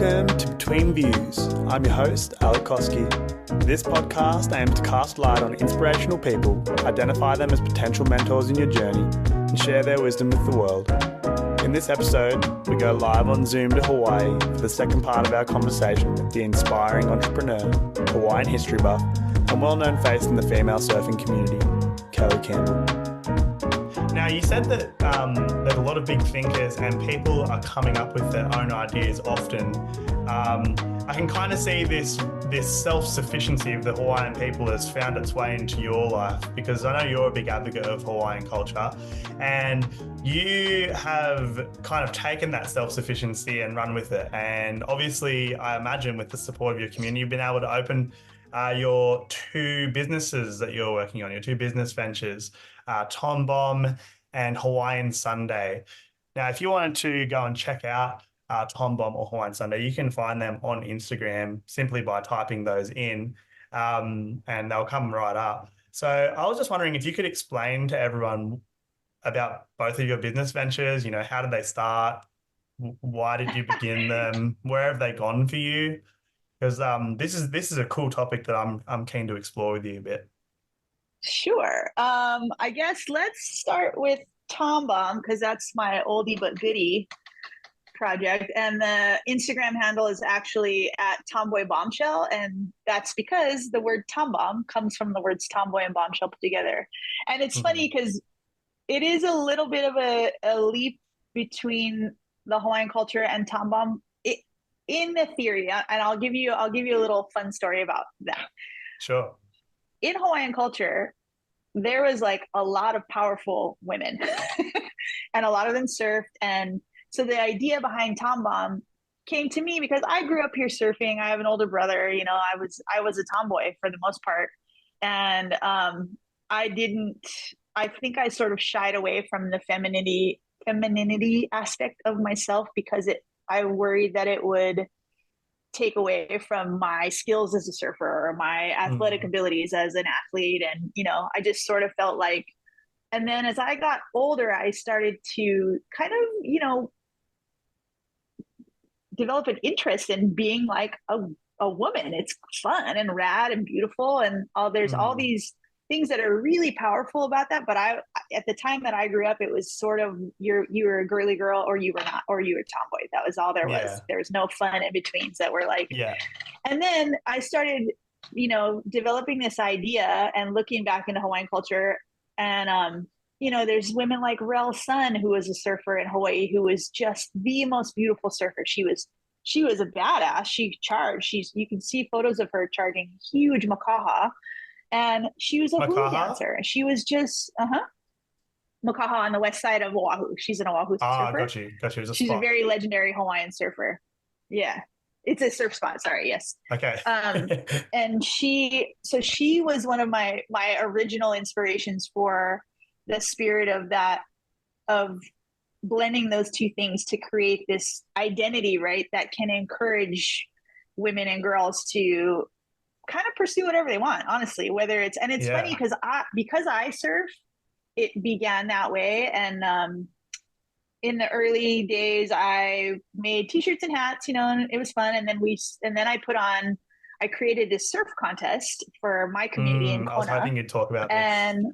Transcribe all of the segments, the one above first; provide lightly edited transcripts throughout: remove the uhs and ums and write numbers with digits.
Welcome to Between Views. I'm your host, Alec Koski. This podcast aims to cast light on inspirational people, identify them as potential mentors in your journey, and share their wisdom with the world. In this episode, we go live on Zoom to Hawaii for the second part of our conversation with the inspiring entrepreneur, Hawaiian history buff, and well-known face in the female surfing community, Keli Campbell. Now, you said that there's a lot of big thinkers and people are coming up with their own ideas often. I can kind of see this self-sufficiency of the Hawaiian people has found its way into your life, because I know you're a big advocate of Hawaiian culture, and you have kind of taken that self-sufficiency and run with it. And obviously, I imagine with the support of your community, you've been able to open your two businesses that you're working on, your two business ventures, Tom Bomb and Hawaiian Sunday. Now, if you wanted to go and check out Tom Bomb or Hawaiian Sunday, you can find them on Instagram simply by typing those in, and they'll come right up. So I was just wondering if you could explain to everyone about both of your business ventures. You know, how did they start? Why did you begin them? Where have they gone for you? Because this is a cool topic that I'm keen to explore with you a bit. Sure. I guess let's start with Tom Bomb, because that's my oldie but goodie project. And the Instagram handle is actually at Tomboy Bombshell. And that's because the word Tom Bomb comes from the words tomboy and bombshell put together. And it's funny because it is a little bit of a leap between the Hawaiian culture and Tom Bomb in the theory. And I'll give you a little fun story about that. Sure. In Hawaiian culture, there was like a lot of powerful women and a lot of them surfed. And so the idea behind Tom Bomb came to me because I grew up here surfing. I have an older brother, you know, I was a tomboy for the most part. And I think I sort of shied away from the femininity aspect of myself because I worried that it would take away from my skills as a surfer or my athletic abilities as an athlete. And, you know, I just sort of felt like, and then as I got older, I started to kind of, you know, develop an interest in being like a woman. It's fun and rad and beautiful. And there's all these things that are really powerful about that. But at the time that I grew up, it was sort of you were a girly girl or you were not, or you were tomboy. That was all there was. There was no fun in betweens that were like, And then I started, you know, developing this idea and looking back into Hawaiian culture. And, you know, there's women like Rell Sunn, who was a surfer in Hawaii, who was just the most beautiful surfer. She was a badass. She charged. You can see photos of her charging huge makaha. And she was a hula dancer. And she was just, Makaha on the west side of Oahu. She's an Oahu surfer. Got you. She's a very legendary Hawaiian surfer. Yeah. It's a surf spot. Sorry. Yes. Okay. And she was one of my original inspirations for the spirit of that, of blending those two things to create this identity, right? That can encourage women and girls to kind of pursue whatever they want, honestly, whether it's, and it's funny because I surf, it began that way. And in the early days, I made t-shirts and hats, you know, and it was fun. And then I created this surf contest for my community in Kona. I was hoping you'd talk about this. And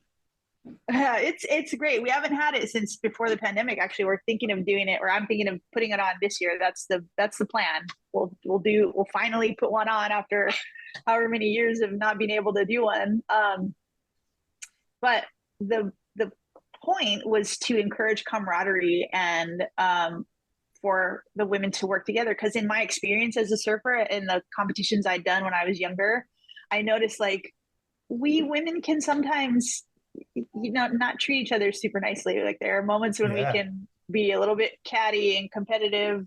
it's great. We haven't had it since before the pandemic. Actually, we're thinking of doing it, or I'm thinking of putting it on this year. That's the plan. We'll finally put one on after however many years of not being able to do one. But the point was to encourage camaraderie and for the women to work together. Because in my experience as a surfer in the competitions I'd done when I was younger, I noticed like we women can sometimes, you know, not treat each other super nicely. Like there are moments when we can be a little bit catty and competitive.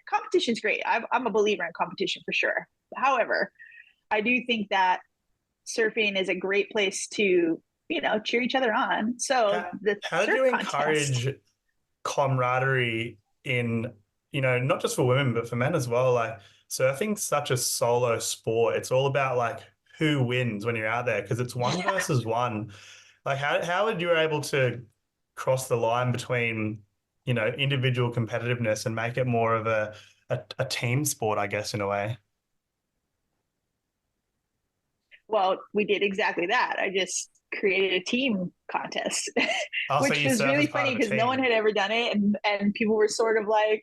Competition's great. I'm a believer in competition for sure. However, I do think that surfing is a great place to, you know, cheer each other on. So how do you encourage camaraderie in, you know, not just for women, but for men as well? Like surfing's such a solo sport. It's all about like who wins when you're out there, because it's one versus one. Like how were you able to cross the line between, you know, individual competitiveness and make it more of a a team sport, I guess, in a way. Well, we did exactly that. I just created a team contest, Oh, so which you was surf really as part funny of a because no one team. had ever done it, and people were sort of like,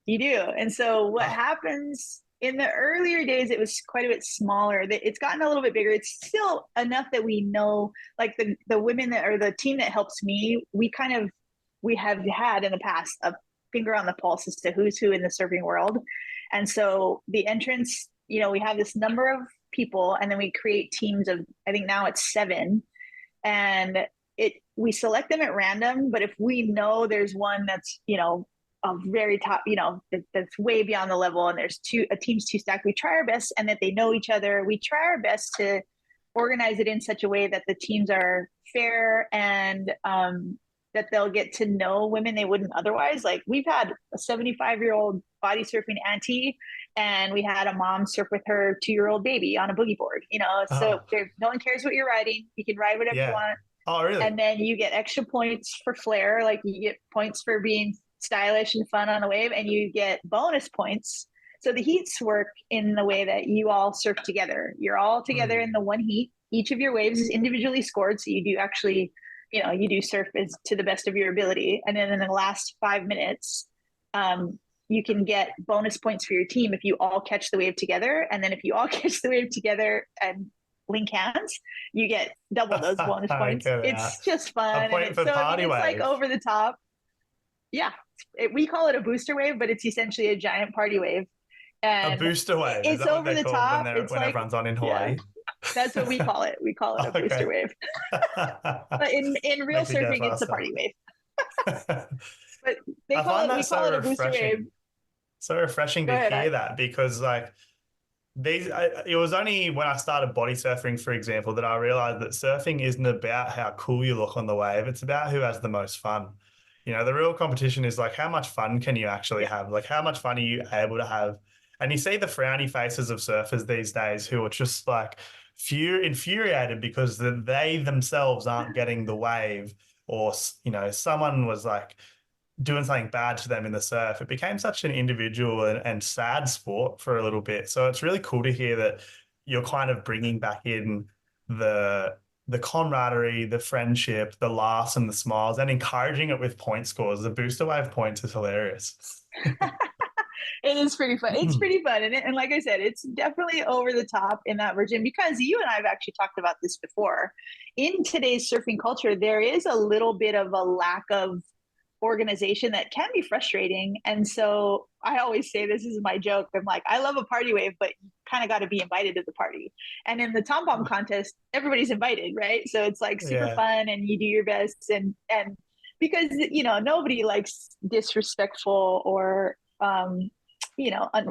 "You do." And so what Oh, happens in the earlier days, it was quite a bit smaller. It's gotten a little bit bigger. It's still enough that we know, like the women that or the team that helps me, we have had in the past a finger on the pulse as to who's who in the surfing world. And so the entrance, we have this number of people, and then we create teams of, I think now it's 7, and we select them at random. But if we know there's one that's a very top, that's way beyond the level, and there's a team's too stacked, we try our best, and that they know each other. We try our best to organize it in such a way that the teams are fair, and that they'll get to know women they wouldn't otherwise. Like, we've had a 75-year-old body surfing auntie, and we had a mom surf with her 2-year-old baby on a boogie board. So oh, no one cares what you're riding. You can ride whatever you yeah. want, Oh, really? and then you get extra points for flair. Like, you get points for being stylish and fun on a wave, and you get bonus points. So the heats work in the way that you all surf together. You're all together Mm. in the one heat. Each of your waves is individually scored, so you do actually, you do surf as to the best of your ability. And then in the last 5 minutes, you can get bonus points for your team if you all catch the wave together. And then if you all catch the wave together and link hands, you get double those bonus I points. get it out. It's just A fun. And point it's for so, I mean, party it's like wave. over the top. Yeah. We call it a booster wave, but it's essentially a giant party wave. A And booster wave. Is it's that what over they're the called when top. they're It's when like, everyone's on in yeah, Hawaii? that's what we call it. We call it a booster Okay. wave. But in real Makes me go surfing, it's a faster. party wave. But I find we that call so it a booster wave. refreshing. So refreshing Go to ahead. hear that, because like it was only when I started body surfing, for example, that I realized that surfing isn't about how cool you look on the wave. It's about who has the most fun. The real competition is like, how much fun can you actually Yeah. have? Like, how much fun are you able to have? And you see the frowny faces of surfers these days who are just like infuriated because they themselves aren't getting the wave, or, someone was like doing something bad to them in the surf. It became such an individual and sad sport for a little bit. So it's really cool to hear that you're kind of bringing back in the camaraderie, the friendship, the laughs and the smiles, and encouraging it with point scores. The booster wave points is hilarious. It is pretty fun. It's pretty fun. And like I said, it's definitely over the top in that version, because you and I have actually talked about this before. In today's surfing culture, there is a little bit of a lack of organization that can be frustrating. And so I always say, this is my joke, I'm like, I love a party wave, but you kind of got to be invited to the party. And in the tom bomb contest, everybody's invited, right? So it's like super Yeah. fun, and you do your best, and because nobody likes disrespectful or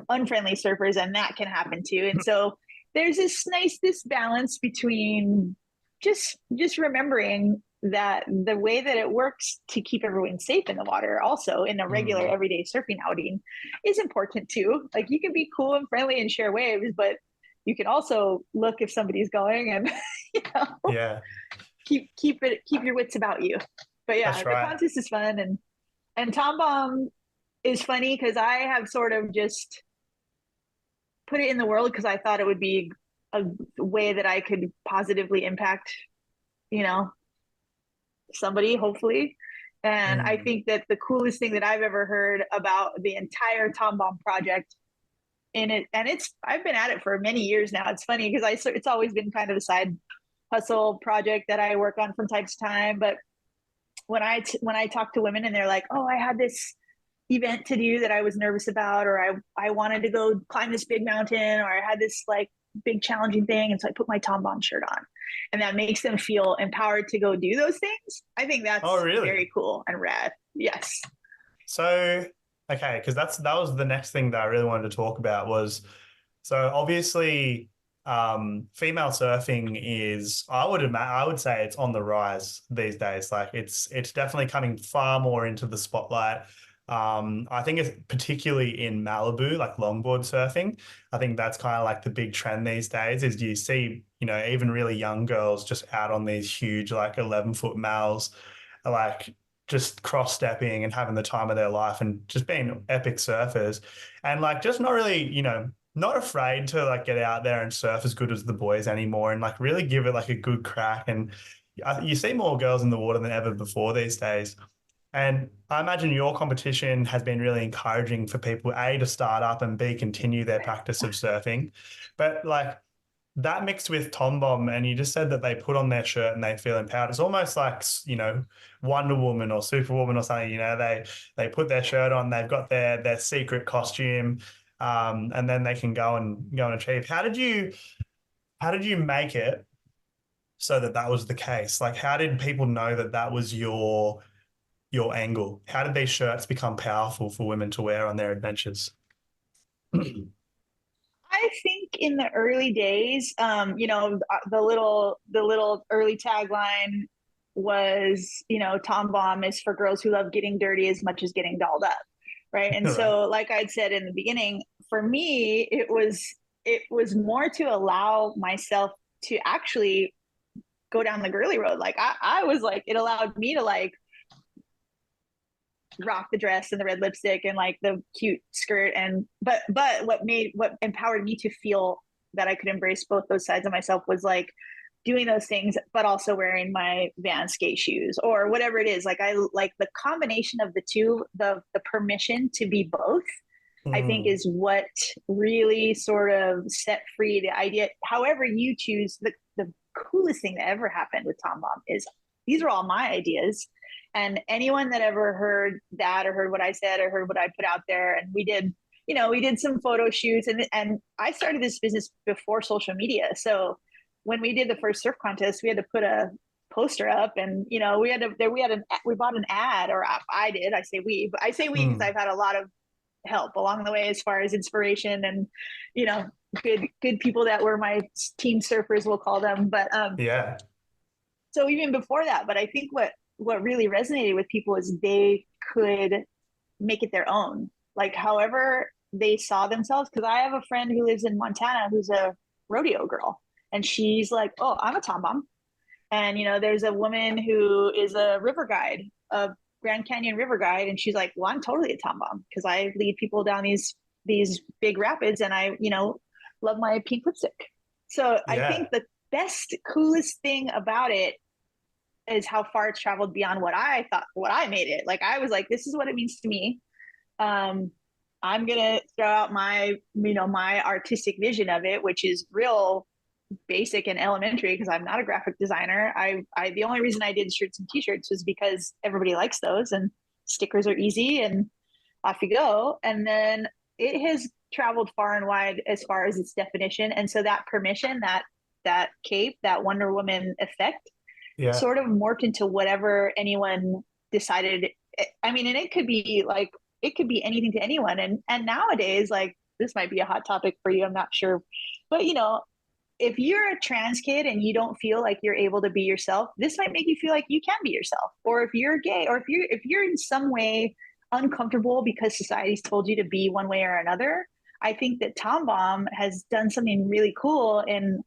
unfriendly surfers, and that can happen too. And so there's this balance between just remembering that the way that it works to keep everyone safe in the water, also in a regular Mm. everyday surfing outing, is important too. Like, you can be cool and friendly and share waves, but you can also look if somebody's going, and you know Yeah, keep your wits about you. But yeah, that's the right. contest is fun, and Tom Bomb is funny because I have sort of just put it in the world because I thought it would be a way that I could positively impact, you know, somebody, hopefully. And I Mm. think that the coolest thing that I've ever heard about the entire Tom Bomb project in it, and I've been at it for many years now. It's funny because it's always been kind of a side hustle project that I work on from time to time. But when I talk to women and they're like, "Oh, I had this event to do that I was nervous about, or I wanted to go climb this big mountain, or I had this like big challenging thing, and so I put my Tom Bomb shirt on," and that makes them feel empowered to go do those things. I think Oh, that's really? very cool and rad. Yes. So, okay, because that was the next thing that I really wanted to talk about was, so obviously, female surfing is, I would say it's on the rise these days. Like, it's definitely coming far more into the spotlight. I think it's particularly in Malibu, like longboard surfing. I think that's kind of like the big trend these days. Is you see, even really young girls just out on these huge, like 11-foot mals, like just cross-stepping and having the time of their life and just being epic surfers and like just not really, not afraid to like get out there and surf as good as the boys anymore and like really give it like a good crack. And you see more girls in the water than ever before these days. And I imagine your competition has been really encouraging for people, A, to start up and B, continue their practice of surfing. But like that mixed with Tom Bomb, and you just said that they put on their shirt and they feel empowered. It's almost like, Wonder Woman or Superwoman or something, they put their shirt on, they've got their secret costume, and then they can go and achieve. How did you make it so that was the case? Like, how did people know that was your angle? How did these shirts become powerful for women to wear on their adventures? I think in the early days, the little early tagline was, Tom Bomb is for girls who love getting dirty as much as getting dolled up, right? And Right. so, like I'd said in the beginning, for me, it was more to allow myself to actually go down the girly road. Like I was like, it allowed me to like rock the dress and the red lipstick and like the cute skirt but what empowered me to feel that I could embrace both those sides of myself was like doing those things but also wearing my Vans skate shoes or whatever it is. Like I like the combination of the two, the permission to be both, I think is what really sort of set free the idea. However you choose, the coolest thing that ever happened with Tom Bomb is these are all my ideas. And anyone that ever heard that or heard what I said or heard what I put out there, and we did some photo shoots, and I started this business before social media. So when we did the first surf contest, we had to put a poster up, and we bought an ad, or I did. I say we because I've had a lot of help along the way as far as inspiration and good people that were my team surfers, we'll call them. But Yeah. so even before that, but I think what really resonated with people is they could make it their own, like however they saw themselves. Because I have a friend who lives in Montana who's a rodeo girl, and she's like, oh, I'm a Tom Bomb. And there's a woman who is a river guide, a Grand Canyon river guide, and she's like, well, I'm totally a Tom Bomb because I lead people down these big rapids, and I love my pink lipstick. So I Yeah. think the best, coolest thing about it is how far it's traveled beyond what I made it. Like I was like, this is what it means to me. I'm gonna throw out my artistic vision of it, which is real basic and elementary because I'm not a graphic designer. I the only reason I did shirts and t-shirts was because everybody likes those and stickers are easy and off you go. And then it has traveled far and wide as far as its definition. And so that permission, that cape, that Wonder Woman effect Yeah. sort of morphed into whatever anyone decided. I mean, and it could be anything to anyone. And nowadays, like this might be a hot topic for you, I'm not sure. But if you're a trans kid and you don't feel like you're able to be yourself, this might make you feel like you can be yourself. Or if you're gay, or if you're in some way uncomfortable because society's told you to be one way or another, I think that Tom Bomb has done something really cool in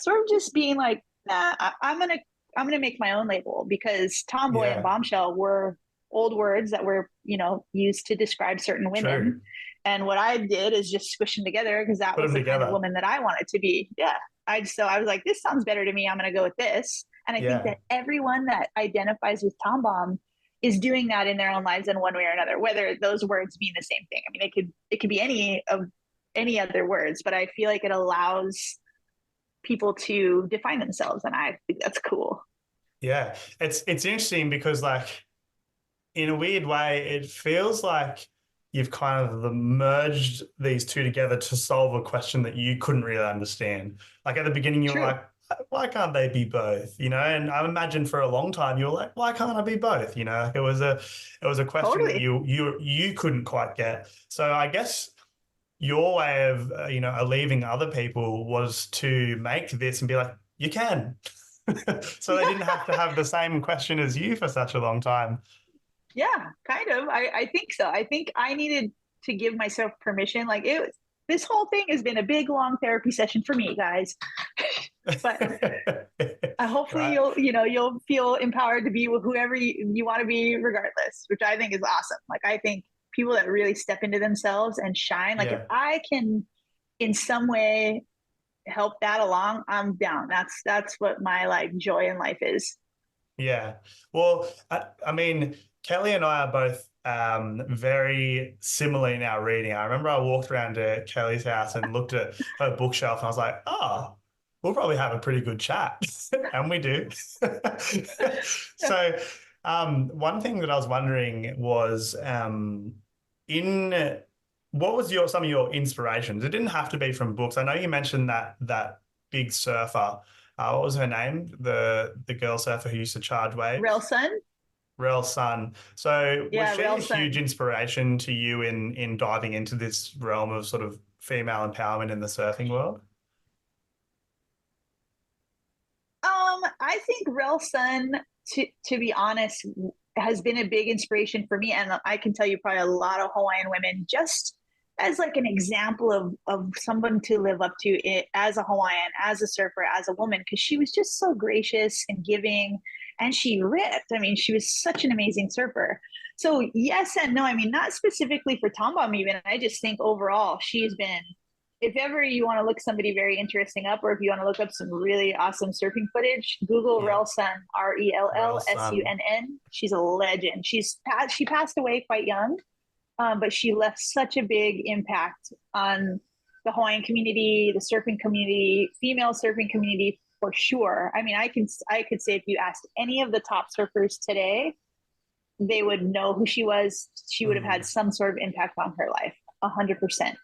sort of just being like, nah, I'm gonna make my own label, because tomboy and Yeah. bombshell were old words that were used to describe certain women. True. And what I did is just squish them together because that Put was them the kind of together. woman that I wanted to be. Yeah. So I was like, this sounds better to me. I'm going to go with this. And I think Yeah. that everyone that identifies with Tom Bomb is doing that in their own lives in one way or another, whether those words mean the same thing. I mean, it could be any other words, but I feel like it allows people to define themselves. And I think that's cool. Yeah. It's interesting because like in a weird way, it feels like you've kind of merged these two together to solve a question that you couldn't really understand. Like at the beginning, you were True. like, why can't they be both? And I imagine for a long time you were like, why can't I be both? Like it was a question that Totally. you couldn't quite get. So I guess your way of alleviating other people was to make this and be like, you can. So they didn't have to have the same question as you for such a long time. Yeah, kind of. I think so. I think I needed to give myself permission. Like this whole thing has been a big long therapy session for me, guys. But Hopefully right? you'll feel empowered to be whoever you want to be regardless, which I think is awesome. Like, I think people that really step into themselves and shine, like if Yeah. I can in some way help that along, I'm down. That's what my like joy in life is. Yeah. Well, I mean, Kelly and I are both very similar in our reading. I remember I walked around to Kelly's house and looked at her bookshelf and I was like, oh, we'll probably have a pretty good chat. And we do. So one thing that I was wondering was in what was some of your inspirations? It didn't have to be from books. I know you mentioned that big surfer. What was her name? The girl surfer who used to charge Rell waves? Sunn. Rell Sunn. So was Yeah, she Rell a huge Sunn. inspiration to you in diving into this realm of sort of female empowerment in the surfing world? I think Rell Sunn, to be honest, has been a big inspiration for me, and I can tell you probably a lot of Hawaiian women, just as like an example of someone to live up to it, as a Hawaiian, as a surfer, as a woman, because she was just so gracious and giving, and she ripped. I mean, she was such an amazing surfer. So yes and no. I mean, not specifically for Tom Bomb even. I just think overall she's been, if ever you want to look somebody very interesting up, or if you want to look up some really awesome surfing footage, Google Yeah. Rell Sunn, Rell Rell Sunn. Sunn. She's a legend. She passed away quite young, but she left such a big impact on the Hawaiian community, the surfing community, female surfing community for sure. I mean, I could say if you asked any of the top surfers today, they would know who she was. She would have had Mm. some sort of impact on her life, 100%.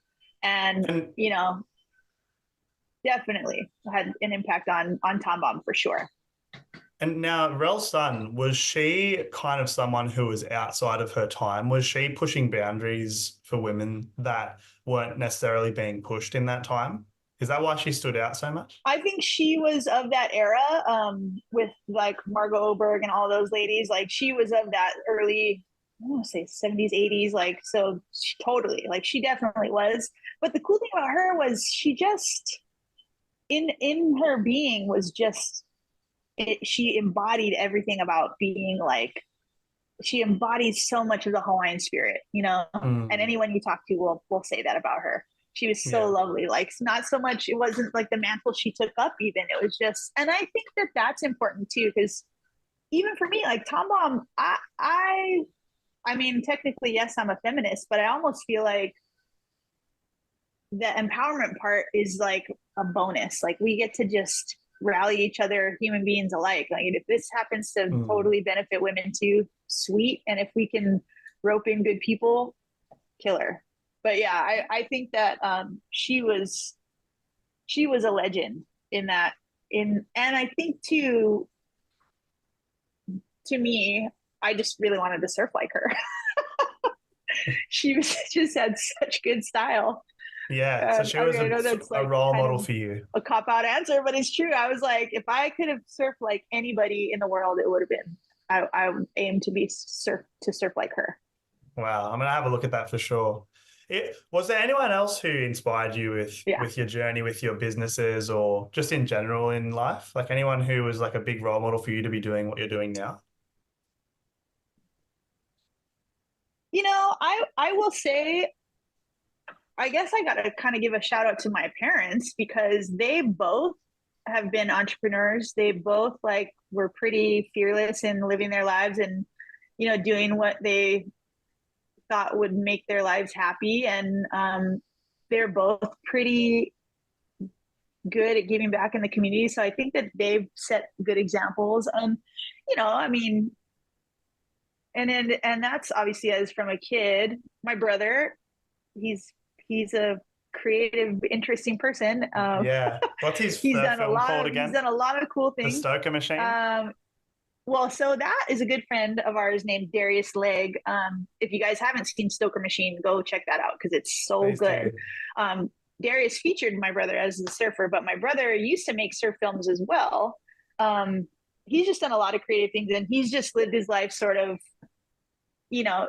And And definitely had an impact on Tom Bomb for sure. And now, Rell Sunn, was she kind of someone who was outside of her time? Was she pushing boundaries for women that weren't necessarily being pushed in that time? Is that why she stood out so much? I think she was of that era, with like Margot Oberg and all those ladies. Like, she was of that early, I want to say 70s, 80s. Like, so she, totally, like, she definitely was. But the cool thing about her was she just, in her being, was just she embodied everything about being like, she embodies so much of the Hawaiian spirit, and Mm. anyone you talk to will say that about her. She was so Yeah. lovely. Like, not so much, it wasn't like the mantle she took up, even. It was just, and I think that that's important too, because even for me, like Tom Bomb, I mean, technically, yes, I'm a feminist, but I almost feel like the empowerment part is like a bonus. Like, we get to just rally each other, human beings alike. Like, if this happens to Mm. totally benefit women too, sweet. And if we can rope in good people, killer. But yeah, I think that she was a legend in that, and I think too, to me, I just really wanted to surf like her. She was just had such good style. Yeah. So she I was mean, I know that's a like role kind model of for you. a cop out answer, but it's true. I was like, if I could have surfed like anybody in the world, it would have been. I aim to be surf like her. Wow. I'm going to have a look at that for sure. Was there anyone else who inspired you Yeah. with your journey, with your businesses, or just in general in life? Like anyone who was like a big role model for you to be doing what you're doing now? I will say, I guess I got to kind of give a shout out to my parents, because they both have been entrepreneurs. They both like were pretty fearless in living their lives, and doing what they thought would make their lives happy. And they're both pretty good at giving back in the community. So I think that they've set good examples. And I mean, and that's obviously, as from a kid. My brother, he's he's a creative, interesting person. Yeah. What's his film called He's again? done a lot of cool The things. Stoker Machine? Um, well, so that is a good friend of ours named Darius Legg. If you guys haven't seen Stoker Machine, go check that out, because it's so Please good. do. Um, Darius featured my brother as the surfer, but my brother used to make surf films as well. Um, he's just done a lot of creative things, and he's just lived his life sort of, you know,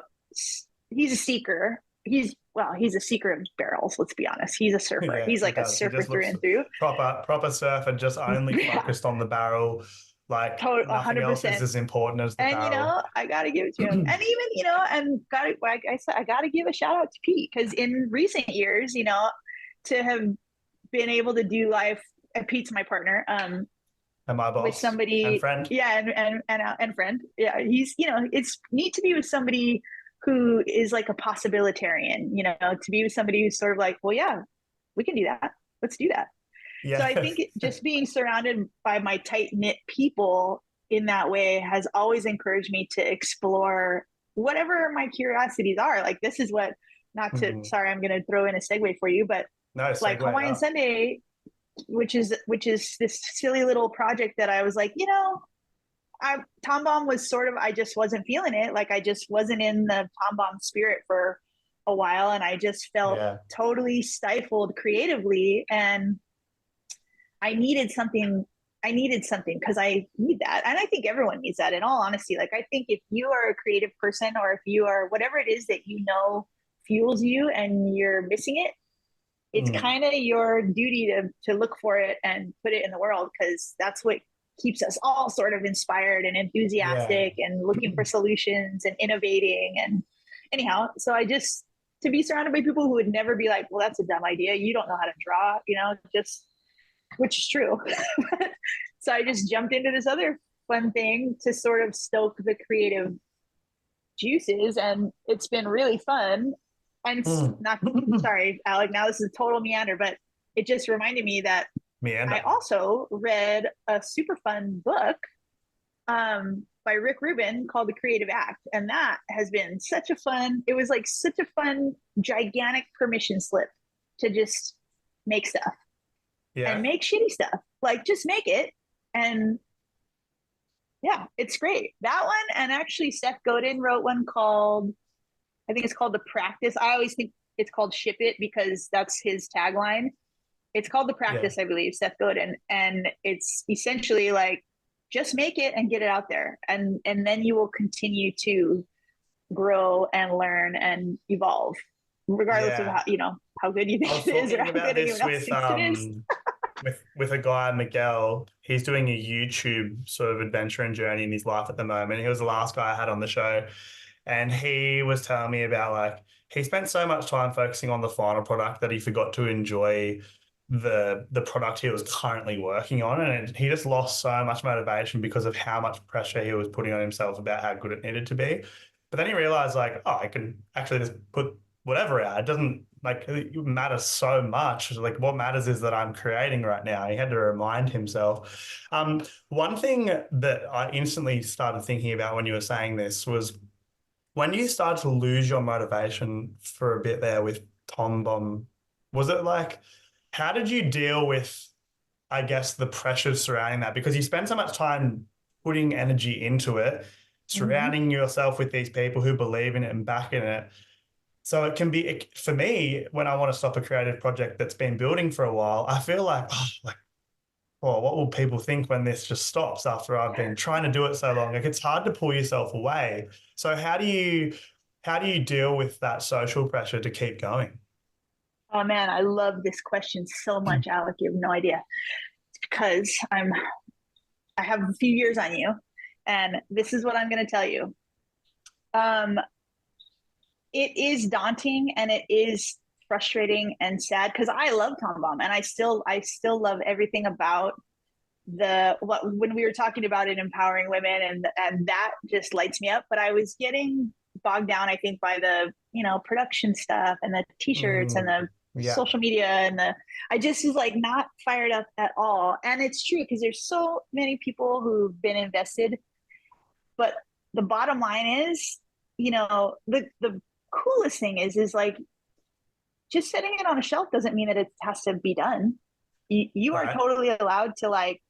he's a seeker. He's well, he's a seeker of barrels. Let's be honest. He's a surfer. Yeah, He's he like a does. He surfer just through looks and through. proper surfer, just only Yeah, focused on the barrel. Like nothing else is 100%. as important as the And barrel. I gotta give it to him. And even and got like I said, I gotta give a shout out to Pete because in recent years, to have been able to do life. And Pete's my partner. And my With boss and somebody, friend. yeah, and friend, yeah. He's it's neat to be with somebody who is like a possibilitarian. To be with somebody who's sort of like, well, yeah, we can do that. Let's do that. So I Yeah. think just being surrounded by my tight knit people in that way has always encouraged me to explore whatever my curiosities are. Like this is what, not to, sorry, I'm going to throw in a segue for you, but No, like segue Hawaiian up. Sunday, which is this silly little project that I was like, Tom Bomb was sort of, I just wasn't feeling it. Like I just wasn't in the Tom Bomb spirit for a while. And I just felt totally stifled creatively. And I needed something because I need that. And I think everyone needs that in all honesty. Like I think if you are a creative person or if you are whatever it is that fuels you and you're missing it, it's kind of your duty to look for it and put it in the world because that's what keeps us all sort of inspired and enthusiastic and looking for solutions and innovating. And anyhow, so to be surrounded by people who would never be like, well, that's a dumb idea. You don't know how to draw, which is true. So I just jumped into this other fun thing to sort of stoke the creative juices. And it's been really fun. And not sorry, Alec, now this is a total meander, but it just reminded me that I also read a super fun book by Rick Rubin called The Creative Act. And that has been such a fun, gigantic permission slip to just make stuff and make shitty stuff. Like just make it. And yeah, it's great. That one. And actually Seth Godin wrote one called, I think it's called The Practice. I always think it's called Ship It because that's his tagline. It's called The Practice, I believe, Seth Godin. And it's essentially like, just make it and get it out there. And then you will continue to grow and learn and evolve, regardless of how good you think it is or how good anyone else thinks it is. with a guy, Miguel, he's doing a YouTube sort of adventure and journey in his life at the moment. He was the last guy I had on the show. And he was telling me about like, he spent so much time focusing on the final product that he forgot to enjoy the product he was currently working on. And he just lost so much motivation because of how much pressure he was putting on himself about how good it needed to be. But then he realized like, I can actually just put whatever out. It doesn't like it matters so much. Like what matters is that I'm creating right now. He had to remind himself. One thing that I instantly started thinking about when you were saying this was when you started to lose your motivation for a bit there with Tom Bomb, was it like, how did you deal with, I guess, the pressures surrounding that? Because you spend so much time putting energy into it, surrounding yourself with these people who believe in it and back in it. So it can be, for me, when I want to stop a creative project that's been building for a while, I feel like, what will people think when this just stops after I've been trying to do it so long? Like it's hard to pull yourself away. So how do you deal with that social pressure to keep going? Oh man, I love this question so much, Alec. You have no idea. It's because I have a few years on you, and this is what I'm going to tell you. It is daunting and it is frustrating and sad because I love Tom Bomb and I still love everything about when we were talking about it, empowering women, and that just lights me up. But I was getting bogged down, I think, by the production stuff and the t-shirts and the social media and I just was like not fired up at all. And it's true because there's so many people who've been invested, but the bottom line is, the coolest thing is like just setting it on a shelf doesn't mean that it has to be done. You are totally allowed to like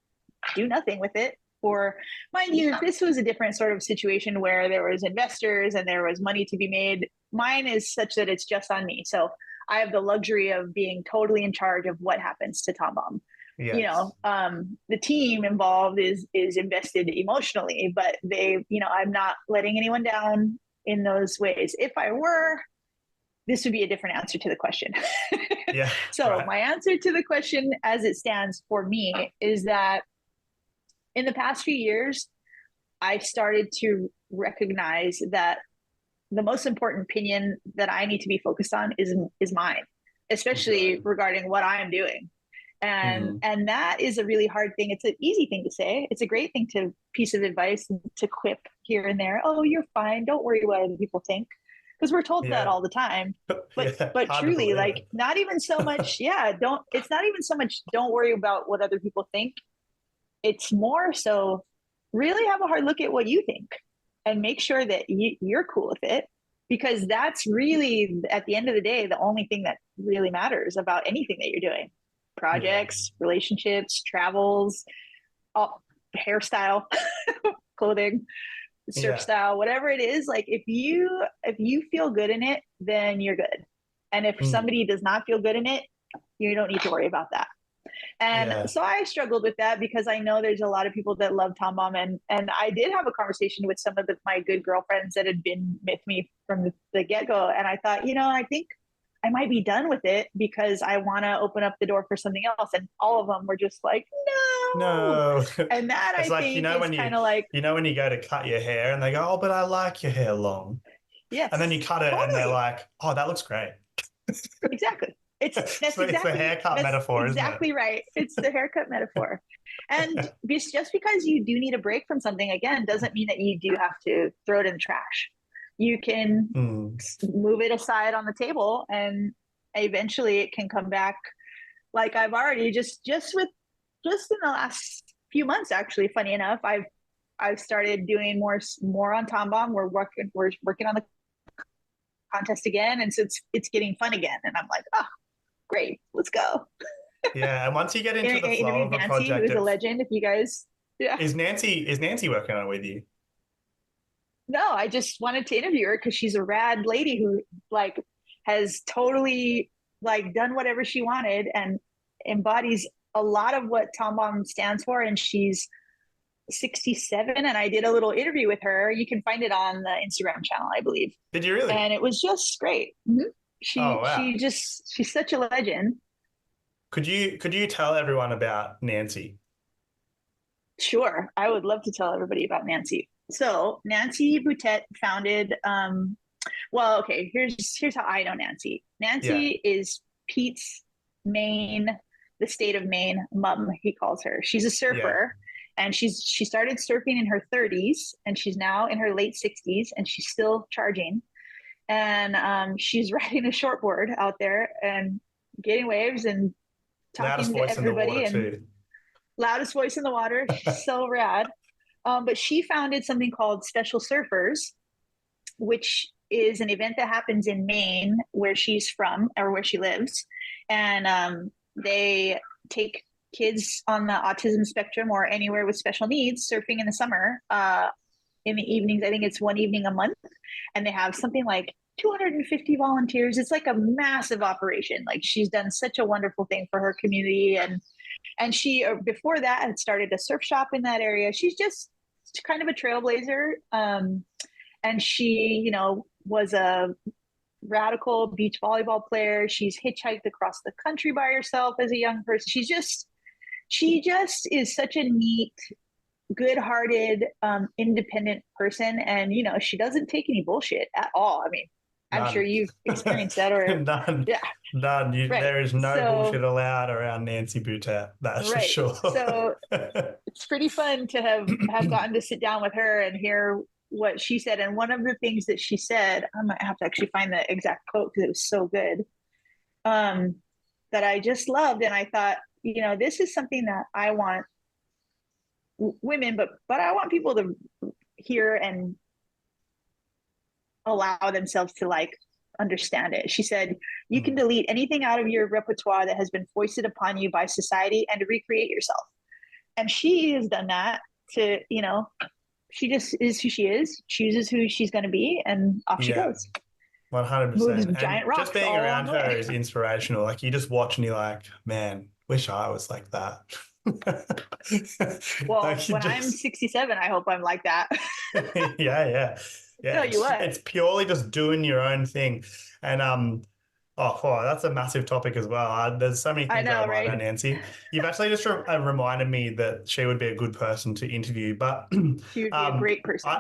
do nothing with it. Or mind you, this was a different sort of situation where there was investors and there was money to be made. Mine is such that it's just on me. So I have the luxury of being totally in charge of what happens to Tom Bomb. Yes. The team involved is invested emotionally, but I'm not letting anyone down in those ways. If I were, this would be a different answer to the question. Yeah. So right. my answer to the question as it stands for me is that in the past few years, I started to recognize that the most important opinion that I need to be focused on is mine, especially Good. regarding what I am doing. And that is a really hard thing. It's an easy thing to say. It's a great thing to piece of advice to quip here and there. Oh, you're fine. Don't worry what other people think. Because we're told that Yeah. all the time. But Yeah. but Hard to truly, believe like not even so much, yeah, don't it's not even so much don't worry about what other people think. It's more so really have a hard look at what you think and make sure that you're cool with it, because that's really at the end of the day the only thing that really matters about anything that you're doing. Yeah. Projects, relationships, travels, all, hairstyle, clothing, surf Yeah. style, whatever it is. Like if you feel good in it, then you're good. And if Mm. somebody does not feel good in it, you don't need to worry about that. And Yeah. so I struggled with that because I know there's a lot of people that love Tom Mom, and I did have a conversation with some of my good girlfriends that had been with me from the get go, and I thought, I think I might be done with it because I want to open up the door for something else, and all of them were just like, no, No. and that It's I like, think is kind of like, when you go to cut your hair and they go, oh, but I like your hair long. And then you yes, cut it and they're totally, like, oh, that looks great. exactly. So it's the haircut That's metaphor, isn't it? exactly right. It's the haircut metaphor. And just because you do need a break from something, again, doesn't mean that you do have to throw it in the trash. You can Mm. move it aside on the table, and eventually it can come back. Like I've already just in the last few months, actually, funny enough, I've started doing more on Tom Bomb. We're working on the contest again, and so it's getting fun again. And I'm like, oh, great, let's go. Yeah. And once you get into the I flow interviewed of a Nancy, who project, is a legend. If you guys, yeah, is Nancy working on it with you? no, I just wanted to interview her because she's a rad lady who like has totally like done whatever she wanted and embodies a lot of what Tom Bomb stands for. And she's 67, and I did a little interview with her. You can find it on the Instagram channel, I believe. Did you really? And it was just great. Mm-hmm. Oh, wow. She's such a legend. Could you tell everyone about Nancy? Sure, I would love to tell everybody about Nancy. So Nancy Boutet founded. Well, okay. Here's how I know Nancy. Yeah. Nancy is Pete's Maine, the state of Maine mom. He calls her. She's a Yeah. surfer, and she started surfing in her 30s, and she's now in her late 60s, and she's still charging. And she's riding a shortboard out there and getting waves and Loudest talking to voice in the water everybody and too. loudest voice in the water. She's so rad. But she founded something called Special Surfers, which is an event that happens in Maine, where she's from or where she lives. And they take kids on the autism spectrum or anywhere with special needs surfing in the summer. In the evenings, I think it's one evening a month. And they have something like 250 volunteers. It's like a massive operation. Like she's done such a wonderful thing for her community, and she before that had started a surf shop in that area. She's just kind of a trailblazer, and she was a radical beach volleyball player. She's hitchhiked across the country by herself as a young person. She just is such a neat, good-hearted, independent person, and she doesn't take any bullshit at all. I mean, I'm sure None. you've experienced that, or None. yeah, None. right. There is no So bullshit allowed around Nancy Boutet. That's for right. sure. So it's pretty fun to have gotten to sit down with her and hear what she said. And one of the things that she said, I might have to actually find the exact quote because it was so good, that I just loved. And I thought, this is something that I want women, but I want people to hear and allow themselves to like understand it. She said, you can delete anything out of your repertoire that has been foisted upon you by society and recreate yourself. And she has done that to, she just is who she is, chooses who she's going to be, and off she Yeah, goes. Moves 100%. giant And just rocks being all along around the her way. is inspirational. Like you just watch and you're like, man, wish I was like that. Well, Like you when I'm just 67, I hope I'm like that. yeah, yeah. Yeah, Tell you what. it's purely just doing your own thing. And oh, that's a massive topic as well. There's so many I things I know, admire right? about Nancy. You've actually just reminded me that she would be a good person to interview. But She would be a um, great person.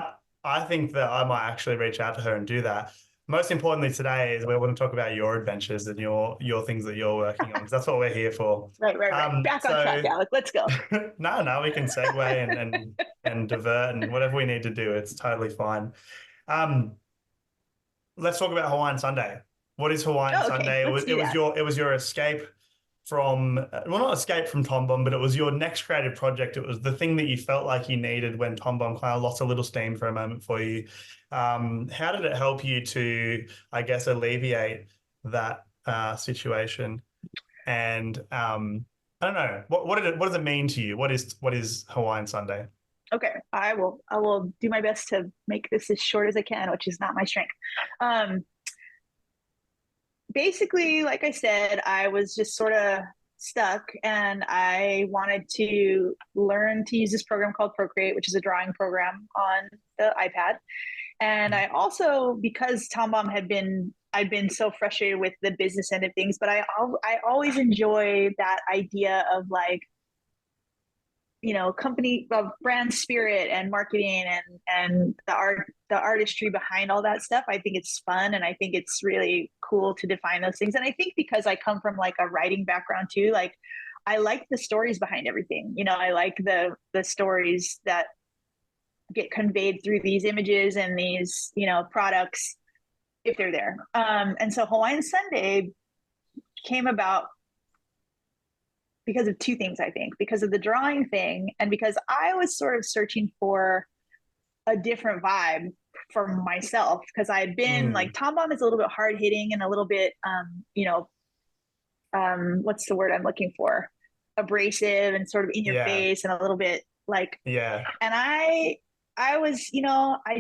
I think that I might actually reach out to her and do that. Most importantly today is we want to talk about your adventures and your things that you're working on, because that's what we're here for. Right. Back on track, So Alec. Let's go. no, we can segue and divert and whatever we need to do. It's totally fine. Um, let's talk about Hawaiian Sunday. What is Hawaiian Oh, okay. Sunday? Let's do that. It was your escape from well, not escape from Tom Bomb, but it was your next creative project. It was the thing that you felt like you needed when Tom Bomb kind of lost a little steam for a moment for you. How did it help you to, I guess, alleviate that situation? And I don't know, what does it mean to you? What is Hawaiian Sunday? Okay. I will do my best to make this as short as I can, which is not my strength. Um, Basically, like I said, I was just sort of stuck and I wanted to learn to use this program called Procreate, which is a drawing program on the iPad. And I also, because Tom Bomb I'd been so frustrated with the business end of things, but I always enjoy that idea of like, company of brand spirit and marketing and the artistry behind all that stuff. I think it's fun and I think it's really cool to define those things. And I think because I come from like a writing background too, like I like the stories behind everything. I like the stories that get conveyed through these images and these, products if they're there. And so Hawaiian Sunday came about because of two things, I think, because of the drawing thing and because I was sort of searching for a different vibe for myself because I had been like Tom Bomb is a little bit hard hitting and a little bit what's the word I'm looking for, abrasive and sort of in your face and a little bit like and I was I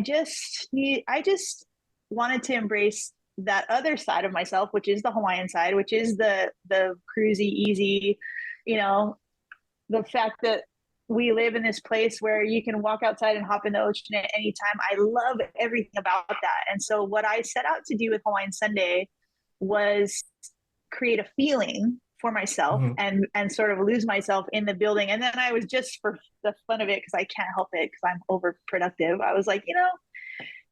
just wanted to embrace that other side of myself, which is the Hawaiian side, which is the cruisy easy, the fact that we live in this place where you can walk outside and hop in the ocean at any time. I love everything about that. And so what I set out to do with Hawaiian Sunday was create a feeling for myself and sort of lose myself in the building. And then I was just for the fun of it, because I can't help it because I'm overproductive. I was like,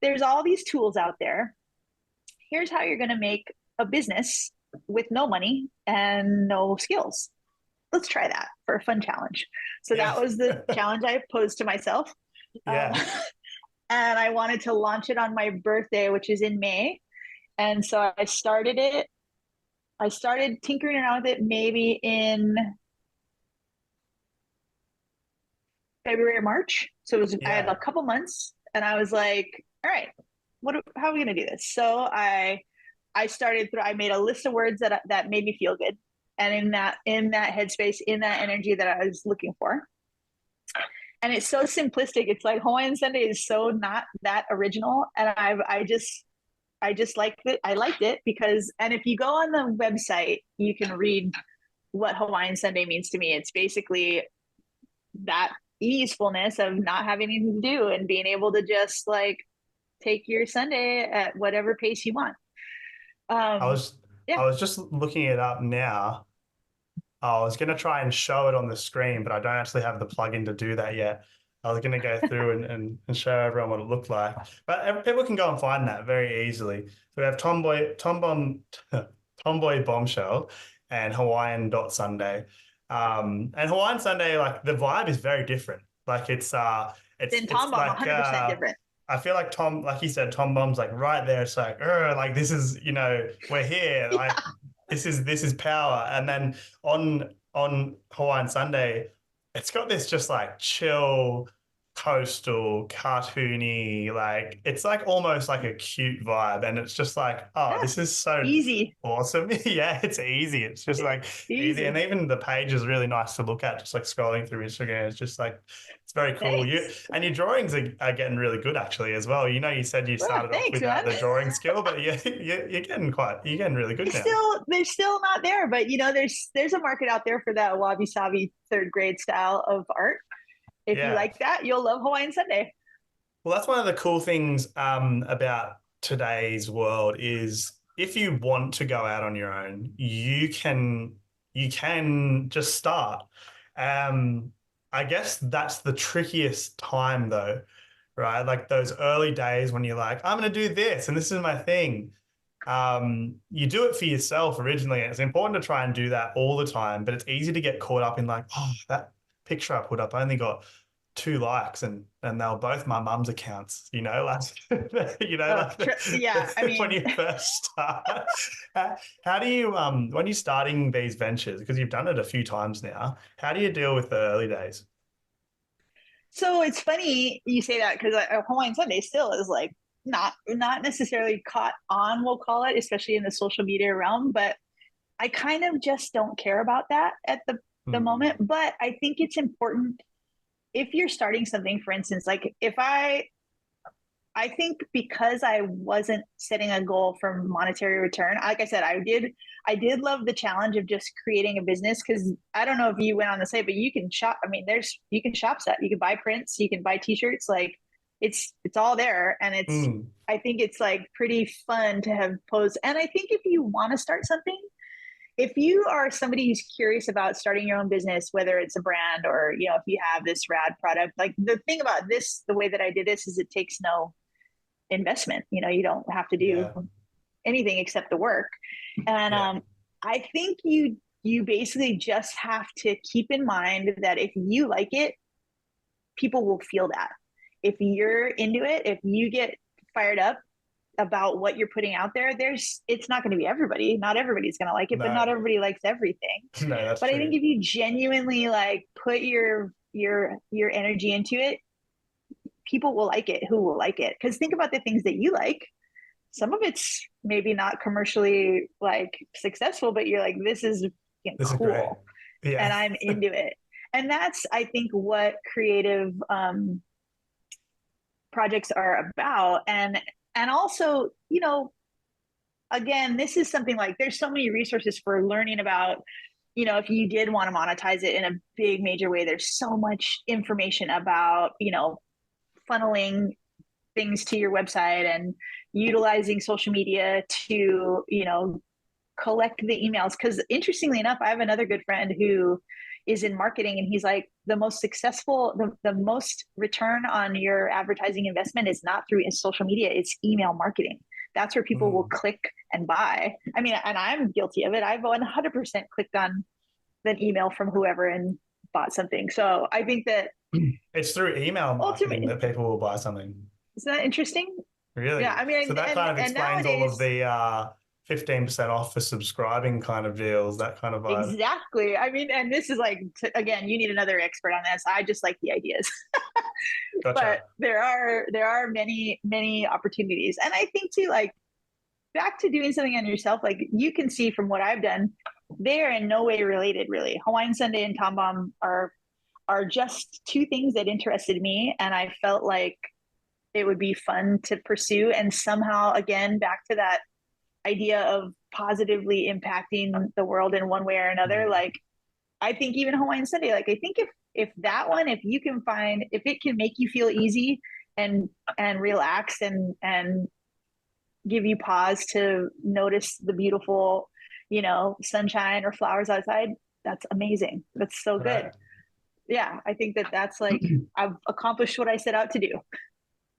there's all these tools out there. Here's how you're going to make a business with no money and no skills. Let's try that for a fun challenge. So that was the challenge I posed to myself. And I wanted to launch it on my birthday, which is in May. And so I started it. I started tinkering around with it maybe in February or March. So I had a couple months and I was like, all right, how are we going to do this? So I made a list of words that made me feel good. And in that headspace, in that energy that I was looking for. And it's so simplistic. It's like Hawaiian Sunday is so not that original. And I just liked it. I liked it because, and if you go on the website, you can read what Hawaiian Sunday means to me. It's basically that easefulness of not having anything to do and being able to just like take your Sunday at whatever pace you want. I was just looking it up now. I was going to try and show it on the screen, but I don't actually have the plugin to do that yet. I was going to go through and show everyone what it looked like. But people can go and find that very easily. So we have Tomboy Bombshell and Hawaiian.Sunday. And Hawaiian Sunday, like the vibe is very different. Like it's Tom Bomb, like, 100% different. I feel like like you said, Tom Bomb's like right there. It's like this is, we're here. Like this is power. And then on Hawaiian Sunday, it's got this just like chill, coastal, cartoony, like it's like almost like a cute vibe. And it's just like, this is so easy. Awesome. Yeah, it's easy. It's just like easy. And even the page is really nice to look at, just like scrolling through Instagram. It's just like, it's very cool. And your drawings are getting really good actually as well. You said you started off without the drawing skill, but you're getting really good now. They're still not there, but there's a market out there for that wabi-sabi third grade style of art. If you like that, you'll love Hawaiian Sunday. Well, that's one of the cool things about today's world is if you want to go out on your own, you can just start. I guess that's the trickiest time though, right? Like those early days when you're like, I'm going to do this and this is my thing. You do it for yourself originally, and it's important to try and do that all the time, but it's easy to get caught up in like, oh, that picture I put up only got 2 likes and they were both my mum's accounts, like Yeah, I when mean, you first start. How do you when you're starting these ventures, because you've done it a few times now, how do you deal with the early days? so it's funny you say that because Hawaiian Sunday still is like not necessarily caught on, we'll call it, especially in the social media realm. But I kind of just don't care about that at the Hmm. moment. But I think it's important if you're starting something, for instance, like if I think because I wasn't setting a goal for monetary return, like I said, I did love the challenge of just creating a business because I don't know if you went on the site, but you can shop. I mean, you can shop set, you can buy prints, you can buy t-shirts, like it's all there. And Mm. I think it's like pretty fun to have posed. And I think if you want to start something, if you are somebody who's curious about starting your own business, whether it's a brand or, if you have this rad product, like the thing about this, the way that I did this is it takes no investment. You don't have to do Yeah. anything except the work. And Yeah. I think you basically just have to keep in mind that if you like it, people will feel that. If you're into it, if you get fired up about what you're putting out there, it's not going to be everybody. Not everybody's going to like it, but not No. everybody likes everything. No, that's But I think true. if you genuinely like put your energy into it, people will like it who will like it. Because think about the things that you like. Some of it's maybe not commercially like successful, but you're like, this is This is great. cool, and Yeah. I'm into it. And that's, I think, what creative projects are about. And also, again, this is something like there's so many resources for learning about. If you did want to monetize it in a big major way, there's so much information about funneling things to your website and utilizing social media to collect the emails. Because interestingly enough, I have another good friend who is in marketing, and he's like, the most return on your advertising investment is not through social media, it's email marketing. That's where people will Mm. click and buy. I mean, and I'm guilty of it. I've 100% clicked on an email from whoever and bought something. So I think that It's through email marketing ultimately, that people will buy something. isn't that interesting? Yeah, Really? I mean, So that kind of and explains all of nowadays, the 15% off for subscribing kind of deals, that kind of vibe. exactly. I mean, and this is like, again, you need another expert on this. I just like the ideas, but Gotcha. there are many opportunities, and I think too, like back to doing something on yourself. Like you can see from what I've done, they are in no way related, really. Hawaiian Sunday and Tom Bomb are just two things that interested me, and I felt like it would be fun to pursue. And somehow, again, back to that idea of positively impacting the world in one way or another. Mm. Like I think even Hawaiian Sunday, like I think if that one, if you can find, if it can make you feel easy and relax and give you pause to notice the beautiful, sunshine or flowers outside, that's amazing. That's so good. Right. Yeah, I think that that's like I've accomplished what I set out to do.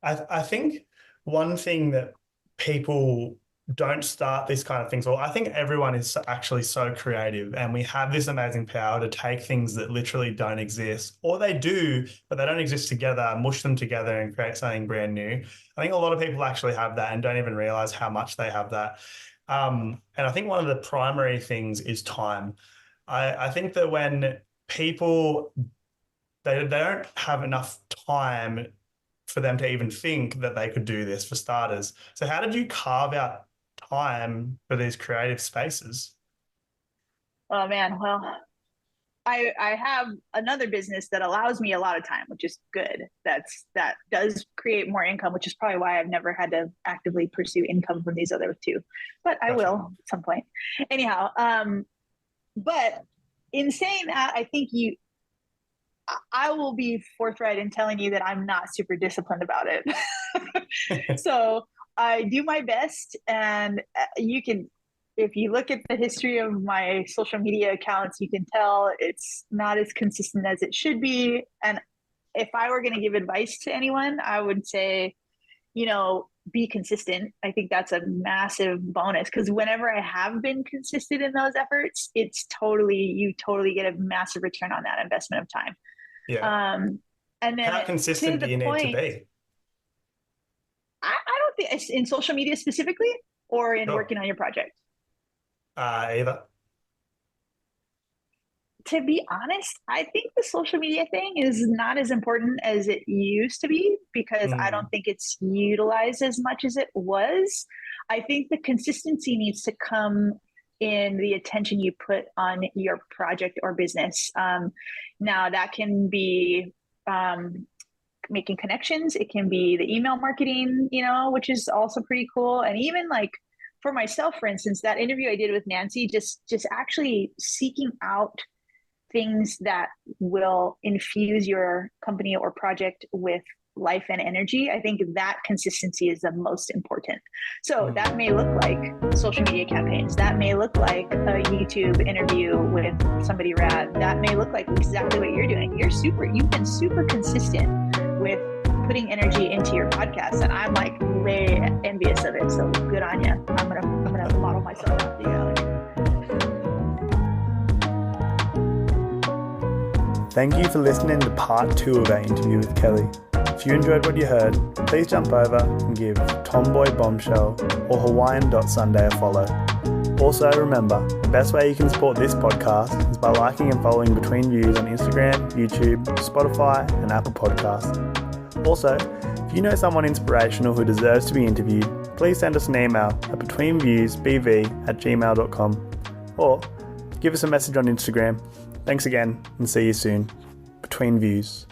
I think one thing that people don't start these kind of things, well, I think everyone is actually so creative and we have this amazing power to take things that literally don't exist, or they do, but they don't exist together, mush them together and create something brand new. I think a lot of people actually have that and don't even realize how much they have that. And I think one of the primary things is time. I think that when people they don't have enough time for them to even think that they could do this for starters. So how did you carve out time for these creative spaces? Oh man, well, I have another business that allows me a lot of time, which is good. That does create more income, which is probably why I've never had to actively pursue income from these other two, but I Gotcha. will at some point. Anyhow, but in saying that, I think I will be forthright in telling you that I'm not super disciplined about it. So I do my best, and you can, if you look at the history of my social media accounts, you can tell it's not as consistent as it should be. And if I were going to give advice to anyone, I would say, be consistent. I think that's a massive bonus, because whenever I have been consistent in those efforts, you totally get a massive return on that investment of time. Yeah. And then How consistent do you need to be? I don't think it's in social media specifically, or in working on your project. Either. To be honest, I think the social media thing is not as important as it used to be, because I don't think it's utilized as much as it was. I think the consistency needs to come in the attention you put on your project or business. Now that can be making connections. It can be the email marketing, which is also pretty cool. And even like for myself, for instance, that interview I did with Nancy, just actually seeking out things that will infuse your company or project with life and energy. I think that consistency is the most important. So that may look like social media campaigns. That may look like a YouTube interview with somebody rad. That may look like exactly what you're doing. You've been super consistent with putting energy into your podcast, and I'm like way envious of it. So good on you. I'm gonna model myself after you, Alex. Thank you for listening to part 2 of our interview with Keli. If you enjoyed what you heard, please jump over and give Tomboy Bombshell or Hawaiian.Sunday a follow. Also remember, the best way you can support this podcast is by liking and following Between Views on Instagram, YouTube, Spotify and Apple Podcasts. Also, if you know someone inspirational who deserves to be interviewed, please send us an email at betweenviewsbv@gmail.com or give us a message on Instagram. Thanks again, and see you soon. Between Views.